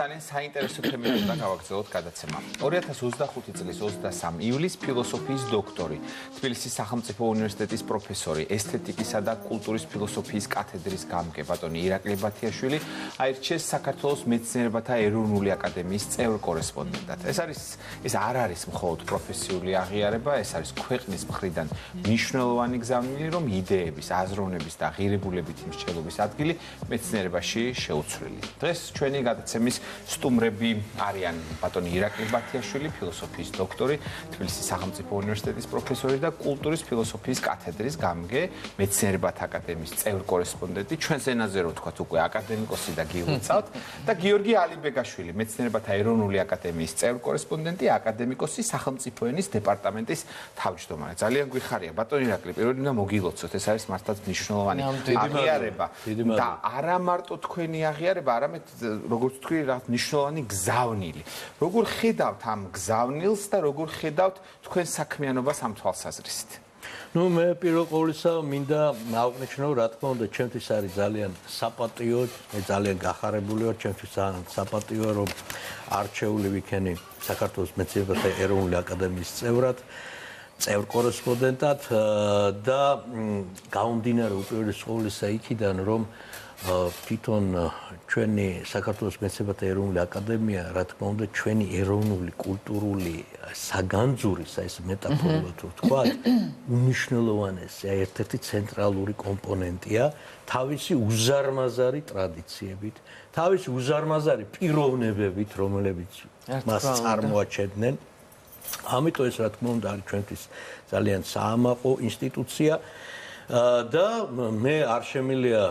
ძალიან საინტერესო თემებიდან გავაგრძელოთ გადაცემა. 2025 წლის 23 ივლისს ფილოსოფიის დოქტორი, თბილისის სახელმწიფო უნივერსიტეტის პროფესორი, ესთეტიკისა და კულტურის ფილოსოფიის კათედრის გამგე ბატონი ირაკლი ბათიაშვილი აირჩიეს საქართველოს მეცნიერებათა ეროვნული აკადემიის წევრ-კორესპონდენტად. ეს არ არის მხოლოდ პროფესიული აღიარება, ეს არის ქვეყნის მხრიდან მნიშვნელოვანი გზავნილი, რომ იდეების, აზროვნების და ღირებულებითი მსჯელობის ადგილი მეცნიერებაში შეუცვლელი. დღეს ჩვენი გადაცემის სტუმრები არიან ბატონი ირაკლი ბათიაშვილი, ფილოსოფიის დოქტორი, თბილისის სახელმწიფო უნივერსიტეტის პროფესორი და კულტურის ფილოსოფიის კათედრის გამგე, მეცნიერებათა აკადემიის წევრ-კორესპონდენტი, ჩვენს ენაზე რო ვთქვათ უკვე აკადემიკოსი და გიუცავთ და გიორგი ალიბეგაშვილი, მეცნიერებათა ეროვნული აკადემიის წევრ-კორესპონდენტი, აკადემიკოსი, სახელმწიფო ენის დეპარტამენტის თავმჯდომარე. ძალიან გვიხარია ბატონი ირაკლი, პირველი უნდა მოგილოცოთ, ეს არის მართლაც მნიშვნელოვანი აღიარება და არა მარტო თქვენი აღიარება, არამედ როგორც თქვი მნიშვნელოვანი გზავნილი. როგორ ხედავთ ამ გზავნილს და როგორ ხედავთ თქვენ საქმიანობას ამ თვალსაზრისით? მე პირველ ყოვლისა მინდა აღვნიშნო, რა თქმა უნდა, ჩემთვის არის ძალიან საპატიო, მე ძალიან გახარებული ვარ, ჩემთვის საპატიო, რომ არჩეული ვიქენი საქართველოს მეცნიერებათა ეროვნული აკადემიის წევრად, წევრ-კორესპონდენტად და გამომდინარე უპირველეს ყოვლისა იქიდან, რომ თვითონ ჩვენი საქართველოს მეცნიერებათა ეროვნული აკადემია, რა თქმა უნდა, ჩვენი ეროვნული კულტურული საგანძურის, ეს მეტაფორულად ვთქვა, უნიშნელოვანესი, ერთ-ერთი ცენტრალური კომპონენტია თავისი უზარმაზარი ტრადიციებით, თავისი უზარმაზარი პიროვნებებით, რომლებიც მას წარმოაჩენდნენ. ამიტომ ეს, რა თქმა უნდა, არის ჩვენთვის ძალიან საამაყო ინსტიტუცია და მე არ შემიძლია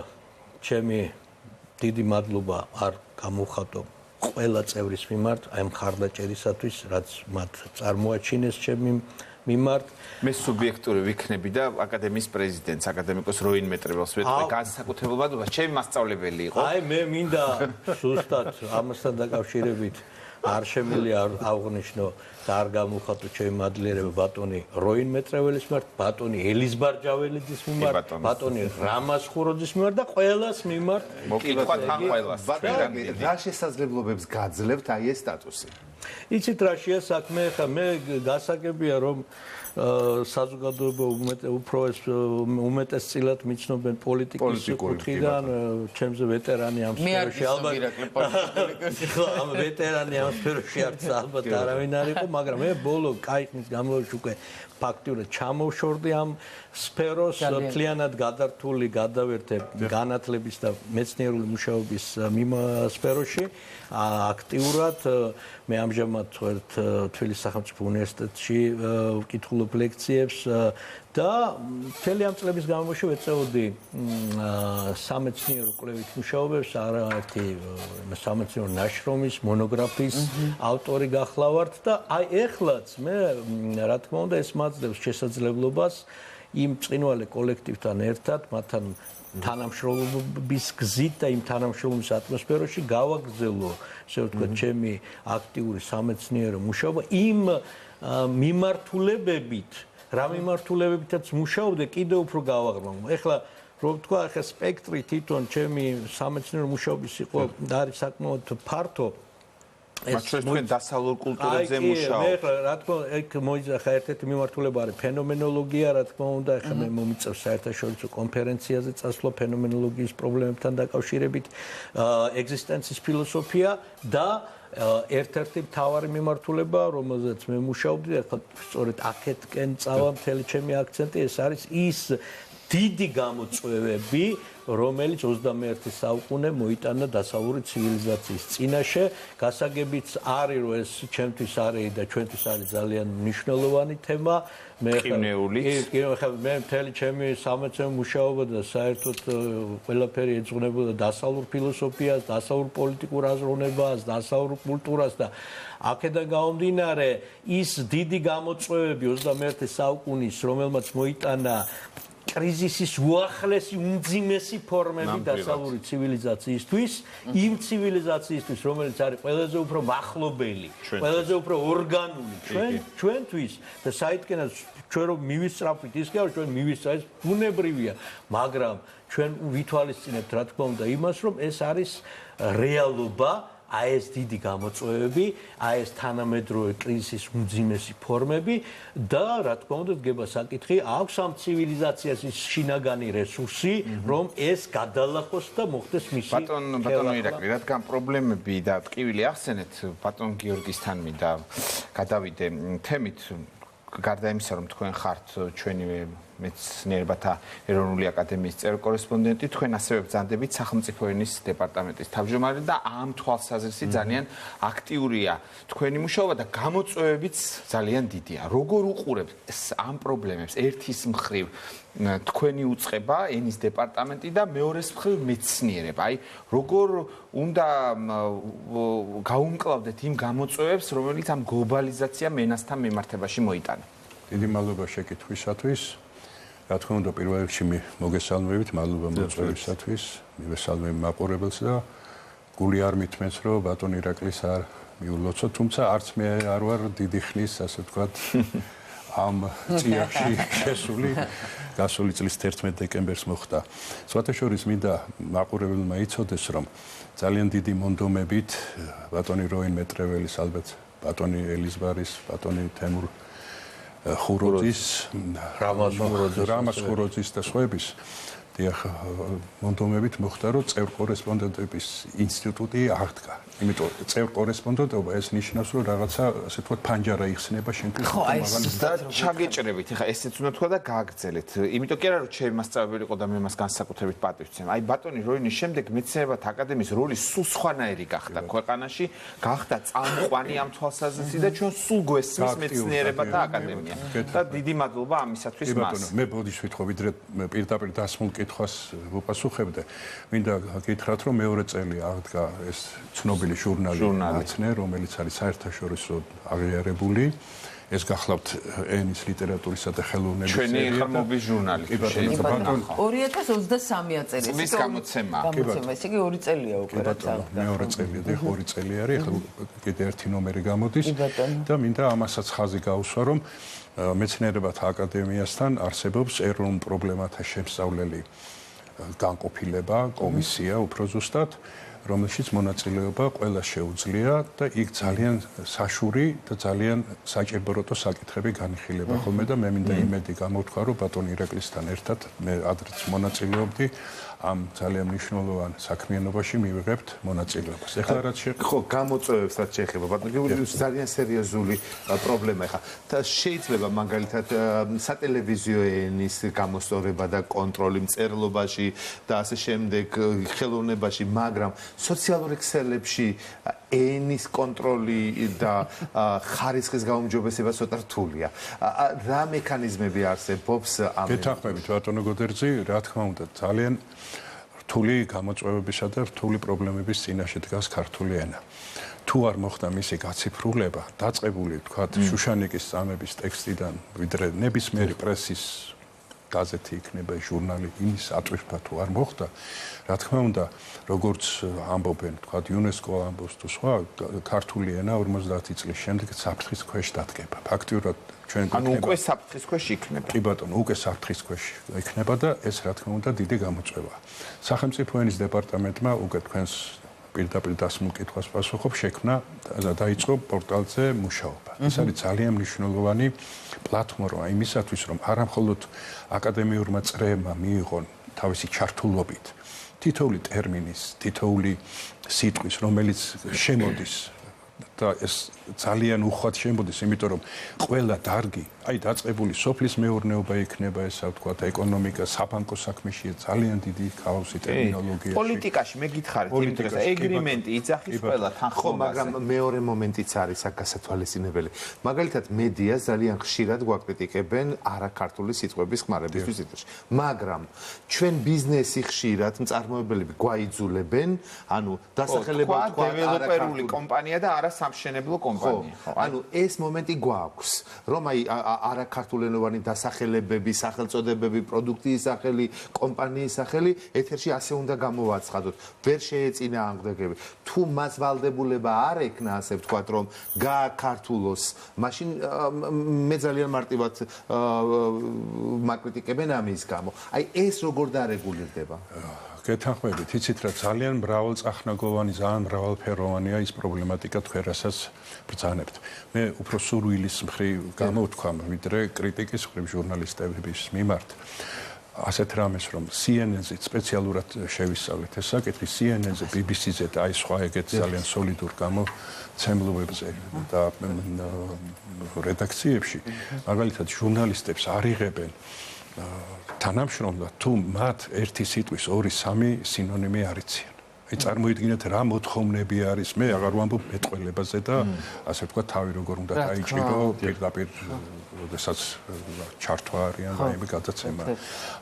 ჩემი დიდი მადლობა არ გამოვხატო ყველა წევრის მიმართ აი მხარდაჭერისათვის, რაც მათ წარმოაჩინეს ჩემი მიმართ. მე სუბიექტური ვიქნები და აკადემიის პრეზიდენტს, აკადემიკოს როინ მეტრებელს ვეთქვი, განსაკუთრებულ მადლობას, ჩემი მასწავლებელი იყო. აი მე მინდა ზუსტად ამასთან დაკავშირებით არ შემიძლია აღვნიშნო და არ გამოვხატო ჩემი მადლიერება ბატონი როინ მეტრეველის მიმართ, ბატონი ელის ბარჯაველიძის მიმართ, ბატონი რამაზ ხუროძის მიმართ და ყველას მიმართ. მოკითხავთ ამ ყველას. რა შესაძლებლობებს გაძლევთ აი ეს სტატუსი? იცით რა შეა საქმე, ხა მე გასაგებია რომ საზოგადოება უმეტესწილად მიცნობენ პოლიტიკის კუთხიდან, ჩემზე ვეტერანი ამ სფეროში ალბათ ამ ვეტერანი ამ სფეროში არც ალბათ არავინ არ იყო, მაგრამ მე ბოლო კაიხნის გამოვში უკვე ფაქტიურად ჩამოვშორდი ამ სფეროს, მთლიანად გადართული გადავერთე განათლების და მეცნიერული მუშაობის სფეროში აქტიურად. მე ამჟამად თბილისის სახელმწიფო უნივერსიტეტში ვკითხულობ ლექციებს და მთელი ამ წლების განმავლობაში ვეწეოდი სამეცნიერო კვლევით მუშაობებს, არაერთი სამეცნიერო ნაშრომის, მონოგრაფიის ავტორი გახლავართ და აი ეხლაც მე რა თქმა უნდა ეს მაძლევს შესაძლებლობას იმ წინვალე კოლექტივთან ერთად, მათთან თანამშრომლობის გზით და იმ თანამშრომლობის ატმოსფეროში გავაგრძელო, ესე ვთქვათ, ჩემი აქტიური სამეცნიერო მუშაობა იმ მიმართულებებით, რა მიმართულებითაც მუშაობდი, კიდევ უფრო გავაღრმავ. ეხლა რომ ვთქვა, ეხლა სპექტრი თვითონ ჩემი სამეცნიერო მუშაობის იყო და არის საკმაოდ ფართო. ეს თქვენ დასავლურ კულტურებზე მუშაობთ. რა თქმა უნდა, ეგ მოიძახა ერთ-ერთი მიმართულება არის ფენომენოლოგია, რა თქმა უნდა, ეხლა მე მომიწევს საერთაშორისო კონფერენციაზე წასვლა ფენომენოლოგიის პრობლემებთან დაკავშირებით, ეგზისტენციის ფილოსოფია და ერთ-ერთი მთავარი მიმართულება, რომელზეც მე მუშაობდი, ეხლა სწორედ აქეთკენ წავა მთელი ჩემი აქცენტი, ეს არის ის დიდი გამოწვევები, რომელიც 21 საუკუნე მოიტანა დასავლური ცივილიზაციის წინაშე. გასაგებიც არის, რომ ეს ჩემთვის არის და ჩვენთვის არის ძალიან მნიშვნელოვანი თემა. მე მთელი ჩემი სამეცნიერო მუშაობა და საერთოდ ყველაფერი ეძღვნებოდა დასავლურ ფილოსოფიას, დასავლურ პოლიტიკურ აზროვნებას, დასავლურ კულტურას და აქედან გამომდინარე ის დიდი გამოწვევები 21 საუკუნის, რომელმაც მოიტანა კრიზისის უახლესი უმძიმესი ფორმები დასავლური ცივილიზაციისთვის, იმ ცივილიზაციისთვის, რომელიც არის ყველაზე უფრო მახლობელი, ყველაზე უფრო ორგანული ჩვენთვის და საიდკენაც ჩვენ რომ მივისწრაფვით ის კი არა, ჩვენ მივისწრაფთ, ბუნებრივია, მაგრამ ჩვენ ვითვალისწინებთ, რა თქმა უნდა, იმას, რომ ეს არის რეალობა აი ეს დიდი გამოწვევები, აი ეს თანამედროვე კრიზისის უმძიმესი ფორმები და რა თქმა უნდა დგება საკითხი, აქვს ამ ცივილიზაციას ის შინაგანი რესურსი, რომ ეს გადალახოს და მოხდეს მისი ბატონ ირაკლი, რადგან პრობლემები და ტკივილი ახსენეთ, ბატონ გიორგისთან მინდა გადავიდე თემით, გარდა იმისა, რომ თქვენ ხართ ჩვენივე მეცნიერებათა ეროვნული აკადემიის წევრ-კორესპონდენტი, თქვენ ასევე ბრძანდებით სახელმწიფო ენის დეპარტამენტის თავმჯდომარე და ამ თვალსაზრისით ძალიან აქტიურია თქვენი მუშაობა და გამოწვევებიც ძალიან დიდია. როგორ უყურებთ ამ პრობლემებს? ერთის მხრივ თქვენი უწყება ენის დეპარტამენტი და მეორეს მხრივ მეცნიერება. აი, როგორ უნდა გაუმკლავდეთ იმ გამოწვევებს, რომელიც ამ გლობალიზაციამ ენასთან მიმართებაში მოიტანა? დიდი მადლობა შეკითხვისათვის. რა თქმა უნდა, პირველ რიგში მოგესალმებით, მადლობა მოწვევისათვის, მივესალმებ მაყურებელს და გული არ მithმენს, რომ ბატონ ირაკლის არ მიულოცოთ, თუმცა არც მე არ ვარ დიდი ხნის, ასე ვთქვათ, ამ წიაღში შესული, გასული წლის 11 დეკემბერს მოხდა. სხვათაშორის მინდა მაყურებელმა იცოდეს, რომ ძალიან დიდი მონდომებით ბატონი როინ მეტრეველის, ალბათ ბატონი ელიზბარის, ბატონი თემურ ხუროძის, რამაზ ხუროძის და სხვების დიახ მონდომებით მოხდა, რომ წევრ-კორესპონდენტების ინსტიტუტი აღდგა. იმიტომ წევრ-კორესპონდენტობა ეს ნიშნავს, რომ რაღაცა ასე ვთქვათ ფანჯარა იხსნება შენთვის. ხო, აი ჩაგეჭრებით, ეხლა ესეც უნდა თქვა და გააგრძელეთ. იმიტომ კი არა, რომ ჩემი მასწავლებელი იყო და მე მას განსაკუთრებით პატივს ვცემ. აი ბატონი როინის შემდეგ მეცნიერებათა აკადემიის როლი სულ სხვანაირი გახდა ქვეყანაში, გახდა წამყვანი ამ თვალსაზრისით და ჩვენ სულ გვესმის მეცნიერებათა აკადემია. და დიდი მადლობა ამისათვის მას. ბატონო, მე ბოდიშ ვითხოვ, ვიდრე პირდაპირ დასმულ კითხვას ვუპასუხებდე. მინდა გითხრათ, რომ მეორე წელი აღდგა ეს ცნობილი ჟურნალი აცნე, რომელიც არის საერთაშორისო აღიარებული. ეს გახლავთ ენის ლიტერატურისა და ხელოვნების ჩვენი ხმობის ჟურნალი. 2023 წელი. წლის გამოცემა. ესე იგი 2 წელია უკვე რაც აღდგა. მეორე წელია და 2 წელი არის, ახლა კიდე ერთი ნომერი გამოდის და მინდა ამასაც ხაზი გაუსვა, რომ მეცნიერებათა აკადემიასთან არსებობს ეროვნულ პრობლემათა შემსწავლელი განყოფილება, კომისია, უფრო ზუსტად, რომელშიც მონაწილეობა ყველა შეუძლია და იქ ძალიან საშური და ძალიან საჭიროებო საკითხები განიხილება ხოლმე და მე მინდა იმედი გამოვთქვა, რომ ბატონ ირაკლისთან ერთად მე ადრეც მონაწილეობდი ამ ძალიან მნიშვნელოვან საქმიანობაში მივიღებთ მონაწილეობას. ეხლა რაც ხო, გამოწვევებს რაც შეეხება, ბატონო გიორგი, ძალიან სერიოზული პრობლემა ხა. და შეიძლება მაგალითად სატელევიზიო ენის გამოსწორება და კონტროლი მწერლობაში და ასე შემდეგ ხელოვნებაში, მაგრამ სოციალურ ქსელებში ენის კონტროლი და ხარისხის გაუმჯობესება ცოტა რთულია. რა მექანიზმები არსებობს ამ გეთანხმებით ბატონო გოდერძი, რა თქმა უნდა, ძალიან რთული გამოწვევებისა და რთული პრობლემების წინაშე დგას ქართული ენა. თუ არ მოხდა მისი გაციფრულება, დაწყებული ვთქვათ შუშანიკის წამების ტექსტიდან, ვიდრე ნებისმიერი პრესის გაზეთი იქნება, ჟურნალი, იმის ატვირთვა თუ არ მოხდა, რა თქმა უნდა, როგორც ამბობენ, ვთქვათ, იუნესკო ამბობს თუ სხვა, ქართული ენა 50 წლის შემდეგ საფრთხის ქვეშ დადგება. ფაქტიურად ჩვენ ანუ უკვე საფრთხის ქვეშ იქნება. კი ბატონო, უკვე საფრთხის ქვეშ იქნება და ეს რა თქმა უნდა დიდი გამოწვევა. სახელმწიფო ენის დეპარტამენტმა უკვე თქვენს პირდაპირ დასმულ კითხვას პასუხობ, შექმნა და დაიწყო პორტალზე მუშაობა. ეს არის ძალიან მნიშვნელოვანი პლატფორმა იმისათვის, რომ არა მხოლოდ აკადემიურმა წრეებმა მიიღონ თავისი ჩართულობით თითოეული ტერმინის, თითოეული სიტყვის, რომელიც შემოდის და ეს ძალიან უხვად შემოდის, იმიტომ რომ ყველა დარგი, აი დაწყებული სოფლის მეურნეობა იქნება, ესა ვთქვათ, ეკონომიკა, საბანკო საქმეშია ძალიან დიდი ქაოსი ტერმინოლოგიაში. პოლიტიკაში მე გითხარით, იმიტომ რომ ეგრიმენტი იძახის ყველა თანხმობაზე. მაგრამ მეორე მომენტიც არის აქ გასათვალისწინებელი. მაგალითად, მედია ძალიან ხშირად გვაკრიტიკებენ არაქართული სიტყვების ხმარებისთვის იტყვაში. მაგრამ ჩვენ ბიზნესი ხშირად მწარმოებლები გვაიძულებენ, ანუ დასახელება თქვა დეველოპერული კომპანია და არა სამშენებლო კომპანია. ანუ ეს მომენტი გვაქვს, რომ აი არაქართულენოვანი დასახელებები, სახელწოდებები, პროდუქტის სახელი, კომპანიის სახელი ეთერში ასე უნდა გამოვაცხადოთ. ვერ შეეწინააღმდეგები. თუ მას ვალდებულება არ ექნა, ასე ვთქვათ, რომ გააქართულოს, მაშინ მე ძალიან მარტივად მაკრიტიკებენ ამის გამო. აი ეს როგორ დარეგულირდება? გეთანხმებით, იცით რა ძალიან მრავალწახნაგოვანი, ძალიან მრავალფეროვანია ის პრობლემატიკა თქვენ რასაც ბრძანებთ. მე უფრო სურვილის მხრივ გამოვთქვა, ვიდრე კრიტიკის მხრივ ჟურნალისტების მიმართ. ასეთ რამეს რომ CNN-ზე სპეციალურად შევისწავლეთ ეს საკითხი, CNN-ზე, BBC-ზე და აი სხვა ეგეთ ძალიან სოლიდურ გამოცემლობებზე და რედაქციებში, მაგალითად ჟურნალისტებს არ იღებენ თანამშრომლად თუ მათ ერთი სიტყვის 2-3 სინონიმი არ იციან. აი წარმოიდგინეთ რა მოთხოვნები არის, მე აღარ ვამბობ მეტყველებაზე და ასე ვთქვათ თავი როგორ უნდა დაიჭირო პირდაპირ როდესაც ჩართვა არიან და იმი გადაცემა.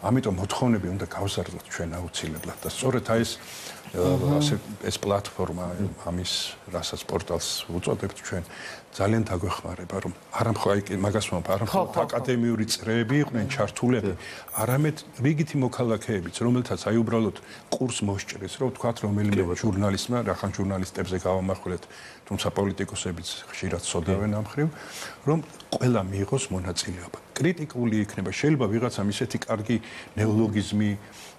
ამიტომ მოთხოვნები უნდა გავზარდოთ ჩვენ აუცილებლად და სწორედ აი ეს პლატფორმა ამის რასაც პორტალს უწოდებთ ჩვენ ძალიან დაგვეხმარება რომ არა მხოლოდ მაგას ვამბობ, არა მხოლოდ აკადემიური წრეები იყვნენ ჩართულები, არამედ რიგითი მოქალაქეებიც, რომელთაც აი უბრალოდ კურს მოსჭრეს, რომ ვთქვათ რომელიმე ჟურნალისტმა, რახან ჟურნალისტებზე გავამახვილეთ, თუმცა პოლიტიკოსებიც ხშირად ცოდავენ ამ მხრივ, რომ ყველა მიიღოს მონაწილეობა. კრიტიკული იქნება, შეიძლება ვიღაცამ ისეთი კარგი ნეოლოგიზმი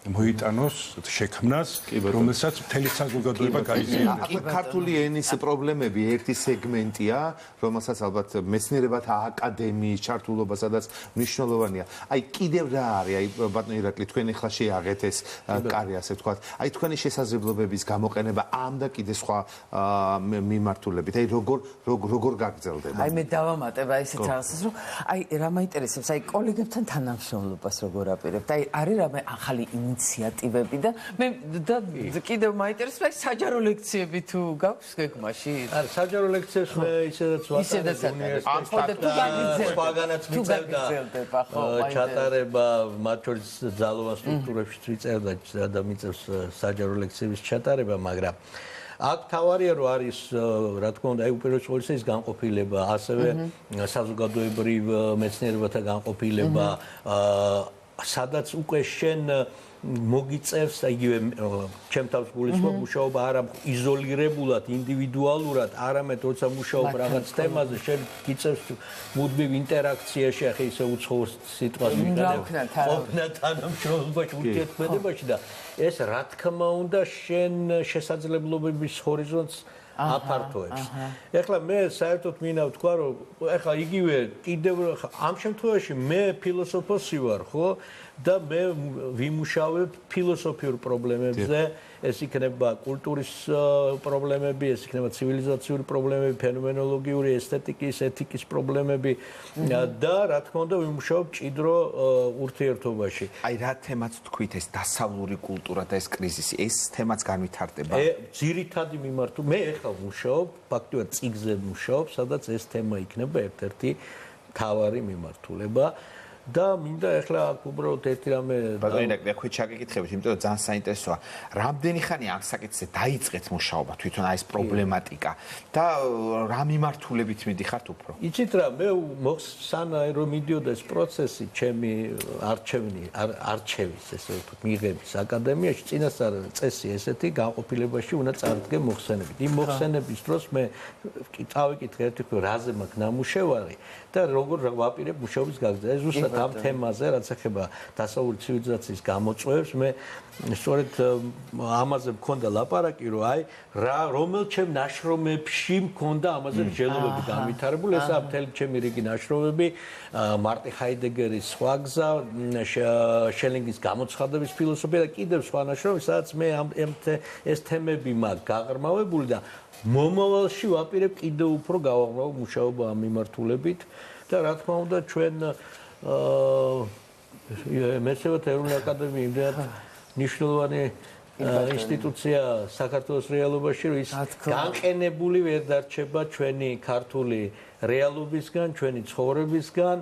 მოიტანოს შექმნას, რომელსაც მთელი საზოგადოება გაიზიარებს. აქ ქართული ენის პრობლემები ერთი სეგმენტია, რომელსაც ალბათ მეცნიერებათა აკადემიის ჩართულობა სადაც მნიშვნელოვანია. აი კიდევ რა არის, აი ბატონო ირაკლი, თქვენ ახლა შეაღეთ ეს კარი, ასე ვთქვათ. აი თქვენი შესაძლებლობების გამოყენება ამ და კიდე სხვა მიმართულებით. აი როგორ გაგრძელდება? აი მე დავამატებ აი ესეთ რაღაცას, რომ აი რა მაინტერესებს, აი კოლეგებთან თანამშრომლობას როგორ აპირებთ? აი არის რამე ახალი ინიციატივები და მე და კიდევ მაინტერესებს აი საჯარო ლექციები თუ გაქვს გეგმაში? არა, საჯარო ლექციებს მე ისედაც სხვაგანაც მიწევდა ჩატარება, მათ შორის ძალოვან სტრუქტურებში ვიწერდა და მიწევს საჯარო ლექციების ჩატარება, მაგრამ აქ თავარია რომ არის რა თქმა უნდა აი უპირველეს ყოვლისა ის განყოფილება, ასევე საზოგადოებრივ მეცნიერებათა განყოფილება, სადაც უკვე შენ მოგიწევს იგივე ჩემ თავს გულისხმობ მუშაობა არა იზოლირებულად, ინდივიდუალურად, არამედ როცა მუშაობ რაღაც თემაზე, შენ გიწევს მუდმივ ინტერაქციაში, ახლა ისე უცხო სიტყვას მიყენებ. ყოფნა თანამშრომლობაში, ურთიერთქმედებაში და ეს რა თქმა უნდა შენ შესაძლებლობების ჰორიზონტს აფართოებს. ეხლა მე საერთოდ მინდა ვთქვა, რომ ეხლა იგივე კიდევ ამ შემთხვევაში მე ფილოსოფოსი ვარ, ხო? და მე ვიმუშავებ ფილოსოფიურ პრობლემებზე, ეს იქნება კულტურის პრობლემები, ეს იქნება ცივილიზაციური პრობლემები, ფენომენოლოგიური, ესთეტიკის, ეთიკის პრობლემები და რა თქმა უნდა ვიმუშავებ მჭიდრო ურთიერთობაში. აი რა თემაც თქვით ეს დასავლური კულტურა და ეს კრიზისი, ეს თემაც განვითარდება? ძირითადი მიმართულება, მე ახლა ვმუშაობ, ფაქტობრივად წიგნზე ვმუშაობ, სადაც ეს თემა იქნება ერთ-ერთი მთავარი მიმართულება. და მინდა ახლა უბრალოდ ერთი რამე ბატონო ირაკლი, აქვე ჩაგეკითხებით, იმიტომ რომ ძალიან საინტერესოა. რამდენი ხანია ამ საკითხზე დაიწყეთ მუშაობა, თვითონ აი ეს პრობლემატიკა და რა მიმართულებით მიდიხართ უფრო? იცით რა, მე სანამ რომ მიდიოდა ეს პროცესი, ჩემი არჩევის, ესე ვთქვათ, მიღების აკადემიაში, წინასწარ წესი ესეთი განყოფილებაში უნდა წარდგე მოხსენებით. იმ მოხსენების დროს მე წავიკითხე ერთი რაზე მაქვს ნამუშევარი და როგორ ვაპირებ მუშაობის გაგრძელებას. ეს ზუსტად ამ თემაზე, რაც ეხება დასავლური ცივილიზაციის გამოწვევებს, მე სწორედ ამაზე მქონდა ლაპარაკი, რომ აი რომელ ჩემ ნაშრომებში მქონდა ამაზე მსჯელობები განვითარებული, ესაა მთელი ჩემი რიგი ნაშრომები, მარტინ ჰაიდეგერის სხვა გზა, შელინგის გამოცხადების ფილოსოფია და კიდევ სხვა ნაშრომები, სადაც მე ეს თემები მაქვს გაღრმავებული და მომავალში ვაპირებ კიდევ უფრო გავაღრმავო მუშაობა ამ მიმართულებით და რა თქმა უნდა ჩვენ მეცნიერებათა ეროვნული აკადემია იმდენად მნიშვნელოვანი ინსტიტუცია საქართველოს რეალობაში, რომ ის განყენებული ვერ დარჩება ჩვენი ქართული რეალობისგან, ჩვენი ცხოვრებისგან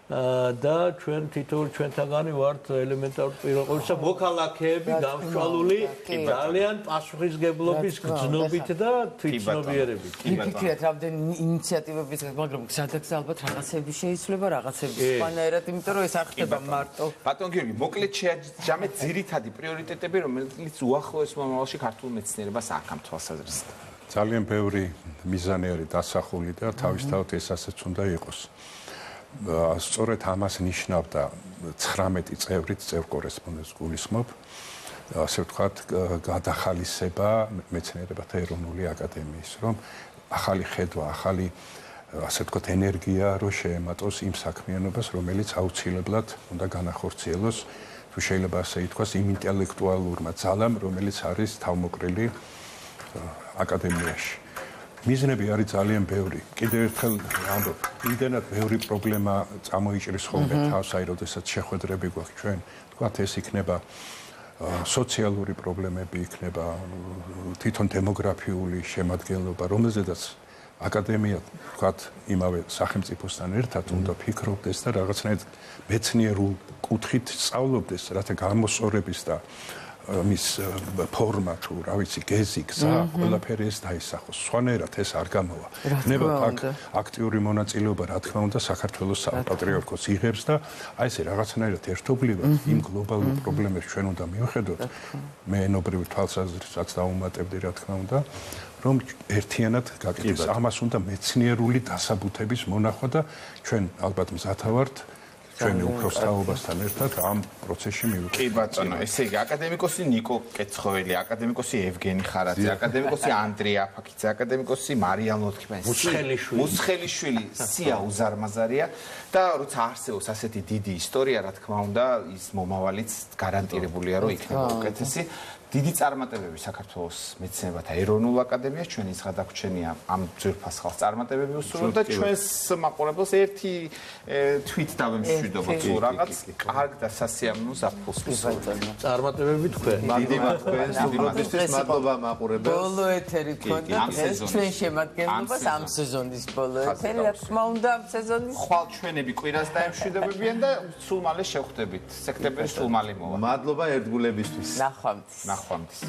და ჩვენ თითოეულ ჩვენთაგანი ვართ ელემენტარულ პიროვნებისა მოქალაქეები გამშვალული ძალიან პასუხისგებლობის გრძნობით და თვითცნობიერებით. იფიქრეთ რამდენი ინიციატივების, მაგრამ სადაც ალბათ რაღაცები შეიძლება, რაღაცები სხვანაირად, იმიტომ რომ ეს არ ხდება მარტო. ბატონ გიორგი, მოკლედ შეაჯამეთ ძირითადი პრიორიტეტები, რომელიც უახლოეს მომავალში ქართულ მეცნიერებას აქამ თვალსაზრისით. ძალიან ბევრი მიზანი არის დასახული და თავისთავად ეს ასეც უნდა იყოს. სწორედ ამას ნიშნავდა 19 წევრით წევრ კორესპონდენტს გულისხმობ ასე ვთქვათ, გადახალისება მეცნიერებათა ეროვნული აკადემიის, რომ ახალი ხედვა, ახალი ასე ვთქვათ, ენერგია რო შეემატოს იმ საქმიანობას, რომელიც აუცილებლად უნდა განახორციელოს, თუ შეიძლება ასე ითქვას, იმ ინტელექტუალურმა ძალამ, რომელიც არის თავმოყრილი აკადემიაში. მიზნები არის ძალიან ბევრი. კიდევ ერთხელ ამბობ, იმდენად ბევრი პრობლემა წამოიჭრის ხოლმე თავს, აი, როდესაც შეხვედრები გვაქვს ჩვენ, თქვათ, ეს იქნება სოციალური პრობლემები, იქნება თვითონ დემოგრაფიული შემადგენლობა, რომელზედაც აკადემია, თქვათ, იმავე სახელმწიფოსთან ერთად უნდა ფიქრობდეს და რაღაცნაირად მეცნიერულ კუთხით სწავლობდეს, რათა გამოსწორების და მის ფორმა თუ რა ვიცი გეზი გზა ყველაფერი ეს დაისახოს. სხვანაირად ეს არ გამოვა. იქნება აქ აქტიური მონაწილეობა, რა თქმა უნდა, საქართველოს საპატრიარქოს იღებს და აი ესე რაღაცნაირად ერთობლივად იმ გლობალურ პრობლემებს ჩვენ უნდა მივხედოთ. მე ენობრივ თვალსაზრისით დავუმატებდი, რა თქმა უნდა, რომ ერთიანად გაკეთდეს. ამას უნდა მეცნიერული დასაბუთების მონახვა და ჩვენ ალბათ მზათა ვართ ჩვენი უფროსთაობასთან ერთად ამ პროცესში მივიყვანოთ. კი ბატონო, ესე იგი აკადემიკოსი ნიკო კეცხოველი, აკადემიკოსი ევგენი ხარაძე, აკადემიკოსი ანდრია აფაკიძე, აკადემიკოსი მარიამ ლოთქიფანი, მუცხელიშვილი, სია უზარმაზარია და როცა არსებობს ასეთი დიდი ისტორია, რა თქმა უნდა, ის მომავალიც გარანტირებულია, რომ იქნება უკეთესი. დიდი წარმატებები საქართველოს მეცნიერებათა ეროვნულ აკადემიას, ჩვენი გადაგვრჩენია ამ ძვირფას ხალხს წარმატებები უსურვოთ და ჩვენს მაყურებელს ერთი თვით დავემშვიდობოთ თუ რაღაც კარგ და სასიამოვნო ზაფხულს ვისურვოთ. წარმატებები თქვენ. დიდი მადლობისთვის, მადლობა მაყურებელს. ბოლო ეთერი გქონდათ ეს ჩვენ შემადგენლობას ამ სეზონის ბოლო ეთერი, რა თქმა უნდა, ამ სეზონის ხვალ ჩვენები კვირას დაემშვიდობებიან და სულ მალე შევხვდებით. სექტემბერი სულ მალე მოვა. მადლობა ერთგულებისთვის. ნახვამდის. ნახვამდის.